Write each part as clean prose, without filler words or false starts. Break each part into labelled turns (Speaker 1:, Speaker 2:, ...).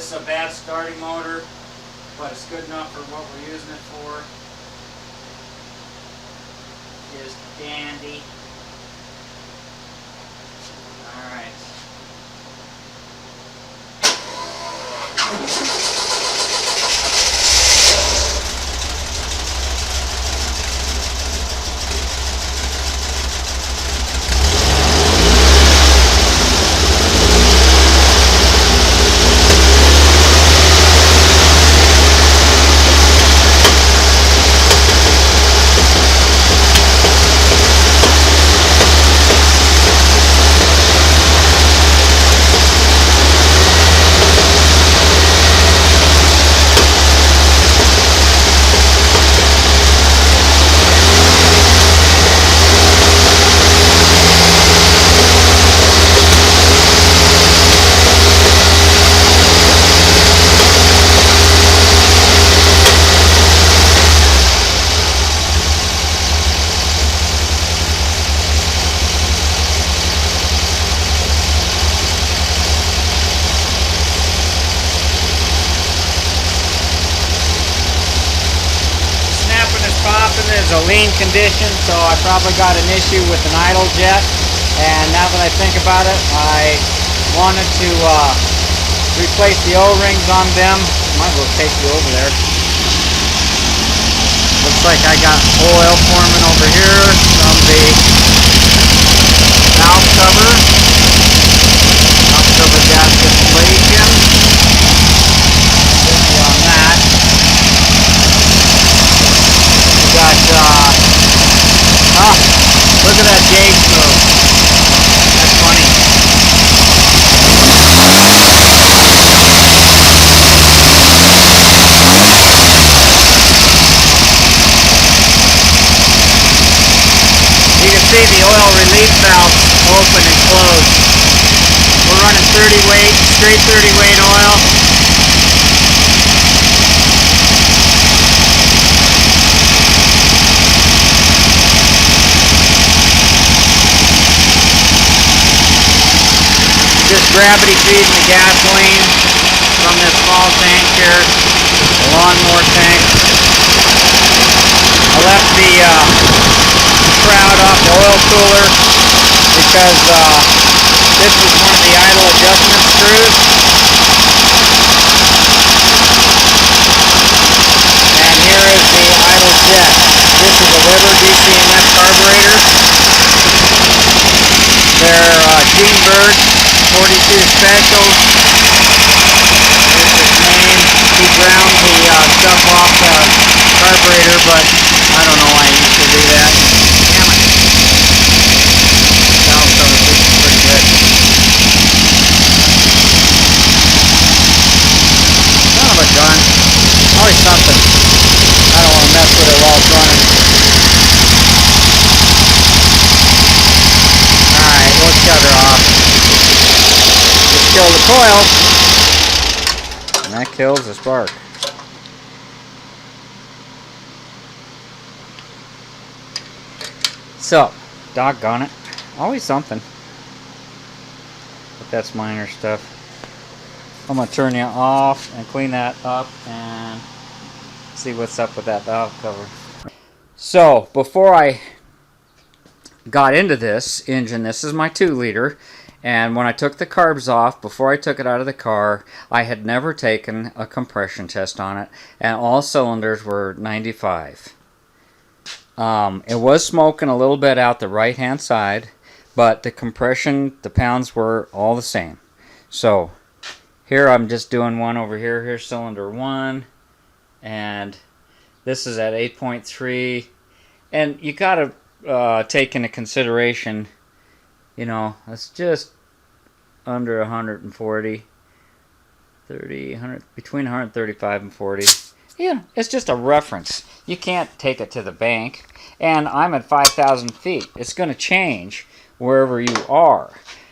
Speaker 1: This is a bad starting motor, but it's good enough for what we're using it for. Just dandy. Alright. Is a lean condition, so I probably got an issue with an idle jet, and now that I think about it, I wanted to replace the O-rings on them. Might as well take you over there. Looks like I got oil forming over here from the valve cover gasket inflation. On that. Got, look at that gauge move. That's funny. You can see the oil relief valve open and close. We're running 30 weight, straight 30 weight oil. Just gravity feeding the gasoline from this small tank here, the lawnmower tank. I left the shroud off the oil cooler because this was one of the idle adjustment screws. And here is the idle jet. This is a Weber DCMS carburetor. They're Gene Bird 42 specials. Here's his name. He ground the stuff off the carburetor, but I don't know why he needs to do that. Damn it. Valve cover, this is pretty good. Son of a gun. Always something. I don't want to mess with it while it's running. Alright, we'll shut her off. Kill the coil, and that kills the spark. So, doggone it, always something. But that's minor stuff. I'm going to turn you off and clean that up and see what's up with that valve cover. So, before I got into this engine, this is my 2-liter. And when I took the carbs off, before I took it out of the car, I had never taken a compression test on it, and all cylinders were 95. It was smoking a little bit out the right-hand side, but the compression, the pounds were all the same. So here I'm just doing one over here. Here's cylinder 1, and this is at 8.3. And you got to take into consideration, you know, it's just under 140, 30, 100, between 135 and 40. Yeah, it's just a reference. You can't take it to the bank. And I'm at 5,000 feet. It's going to change wherever you are.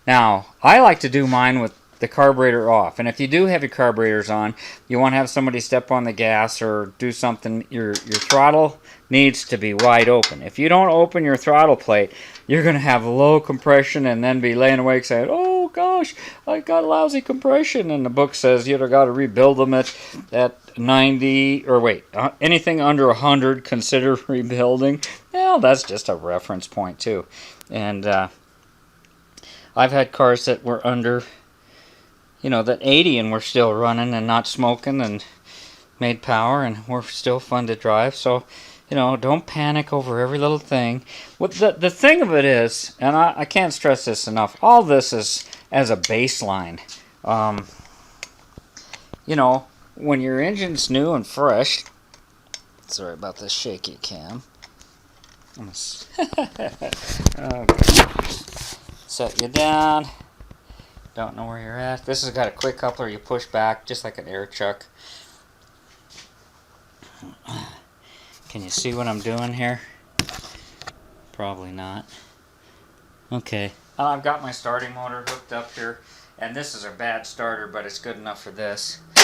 Speaker 1: Now, I like to do mine with the carburetor off. And if you do have your carburetors on, you want to have somebody step on the gas or do something. Your throttle needs to be wide open. If you don't open your throttle plate, you're going to have low compression and then be laying awake saying, oh gosh, I got lousy compression. And the book says you've got to rebuild them at 90, or wait, anything under 100, consider rebuilding. Well, that's just a reference point too. And I've had cars that were under, that 80 and we're still running and not smoking and made power and we're still fun to drive. So, don't panic over every little thing. What the thing of it is, and I can't stress this enough, all this is as a baseline. When your engine's new and fresh, sorry about this shaky cam. Set you down. Don't know where you're at. This has got a quick coupler you push back just like an air chuck. Can you see what I'm doing here? Probably not. Okay. I've got my starting motor hooked up here, and this is a bad starter, but it's good enough for this. 1,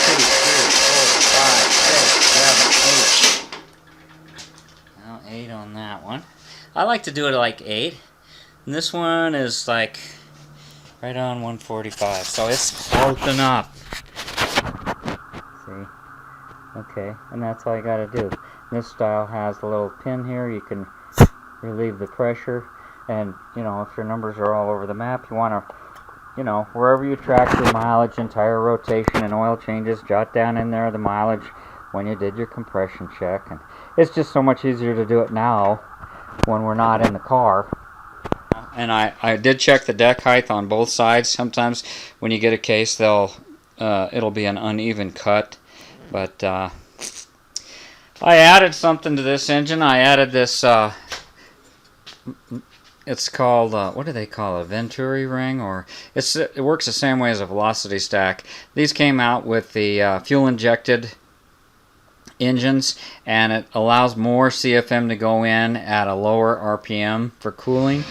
Speaker 1: 2, 3, 4, 5, 6, 7, 8. Well, 8 on that one. I like to do it like 8. And this one is like right on 145. So it's close enough. See? Okay. And that's all you got to do. This style has a little pin here. You can relieve the pressure. And, if your numbers are all over the map, you want to, wherever you track your mileage and tire rotation and oil changes, jot down in there the mileage when you did your compression check. And it's just so much easier to do it now when we're not in the car. And I did check the deck height on both sides. Sometimes when you get a case, it'll be an uneven cut. But I added something to this engine. I added this, it's called, what do they call it, a Venturi ring? Or it works the same way as a velocity stack. These came out with the fuel-injected engines, and it allows more CFM to go in at a lower RPM for cooling.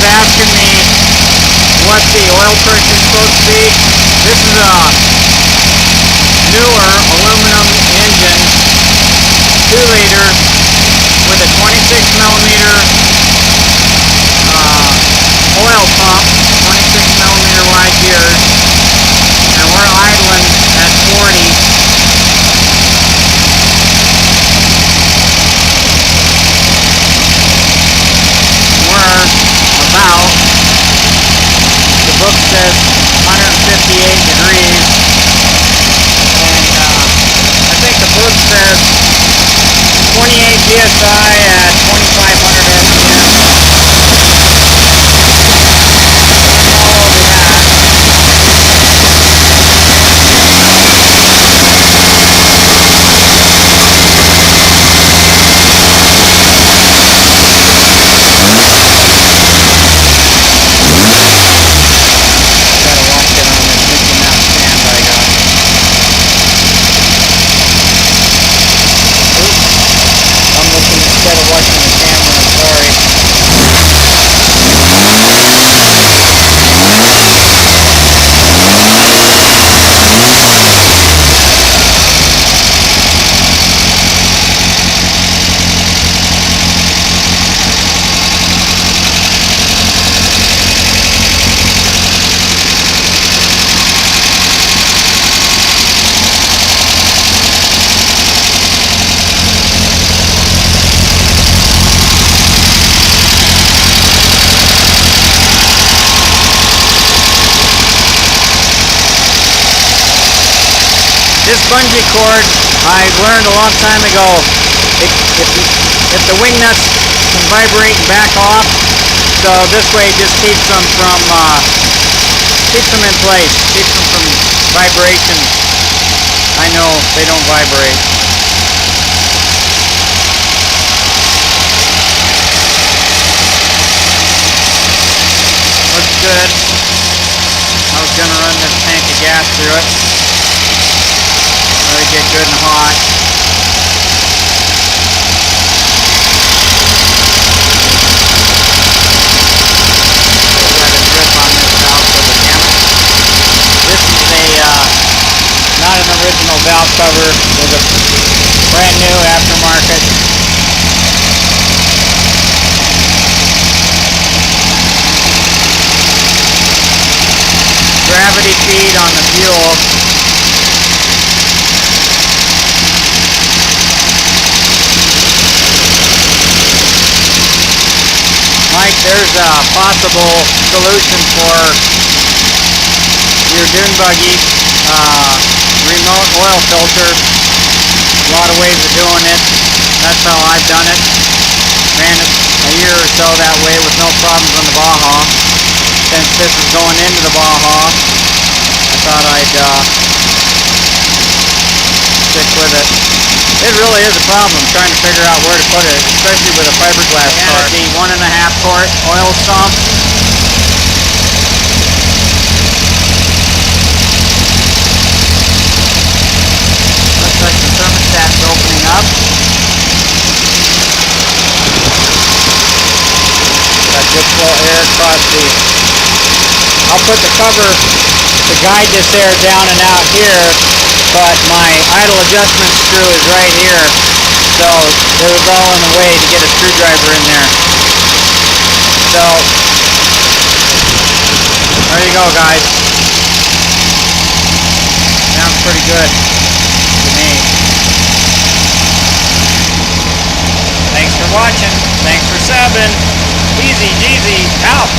Speaker 1: Asking me what the oil pressure is supposed to be. This is a newer aluminum engine, 2-liter with a 26mm oil pump, 26mm wide gears, and we're idling at 40. About, the book says 158 degrees, and I think the book says 28 psi at 2500 RPM. All over that. Instead of watching the camera. this bungee cord, I learned a long time ago, if the wing nuts can vibrate and back off, so this way it just keeps them in place, keeps them from vibration. I know they don't vibrate. Looks good. I was going to run this tank of gas through it. Let it get good and hot. Still got a grip on this valve for the gamut. This is not an original valve cover. It was a brand new aftermarket. Gravity feed on the fuel. Mike, there's a possible solution for your dune buggy remote oil filter. A lot of ways of doing it. That's how I've done it. Ran it a year or so that way with no problems on the Baja. Since this is going into the Baja, I thought I'd stick with it. It really is a problem trying to figure out where to put it, especially with a fiberglass car. The 1.5 quart oil sump. Looks like the thermostat's opening up. Got good flow air across the... I'll put the cover to guide this air down and out here, but my idle adjustment screw is right here, so it was all in the way to get a screwdriver in there. So, there you go, guys. Sounds pretty good to me. Thanks for watching. Thanks for subbing. TheEZGZ out.